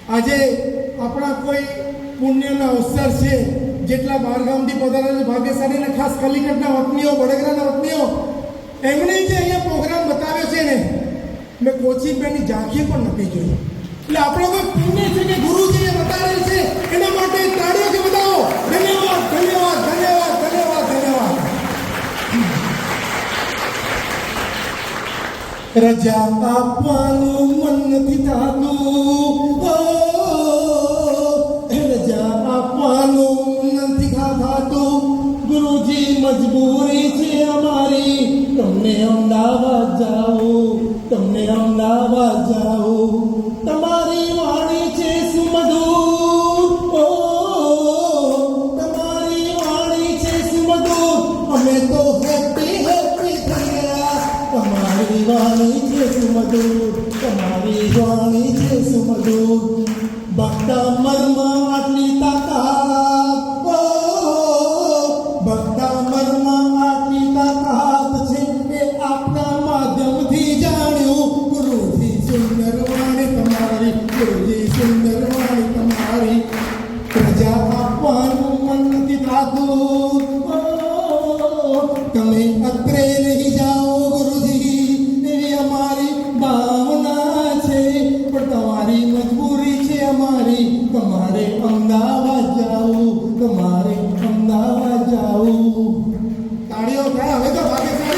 આજે આપણા કોઈ પુણ્યના અવસર છે, જેટલા બહારગામથી પધારેલા ભાગ્યશાળી ને ખાસ કલિકટના વતનીઓ, વડોદરાના વતનીઓ, એમણે જે અહીંયા પ્રોગ્રામ બતાવ્યો છે ને, મેં કોચીબેનની ઝાંખી પણ નથી જોઈ. એટલે આપણો કોઈ પુણ્ય છે કે ગુરુજીએ બતાવેલ છે, એના માટે તાળીઓથી બતાવો. ધન્યવાદ, ધન્યવાદ, ધન્યવાદ, ધન્યવાદ, ધન્યવાદ. રજા આપવાનું મન નથી થતું, રજા આપવાનું નથી થતું. ગુરુજી મજબૂરી છે અમારી, તમને અમદાવાદ જાઓ, તમને અમદાવાદ જાઓ. તમારી વાણી છે સુમધુર, તમારી વાણી છે સુમધુર. અમે તો હેપી હેપી થઈ ગયા. તમારી વાણી છે સુમધુર, તમારી વાણી છે સુમધુર. ભક્તા મનમાં આટલી તાકાત, ભક્તા મનમાં આટલી તાકાત છે એ આપના માધ્યમથી જાણ્યું. ગુરુજી સુંદર વાણી તમારી, ગુરુજી સુંદર વાણી તમારી. પ્રજા આપવાનું મન નથી થતું, તમે અત્રે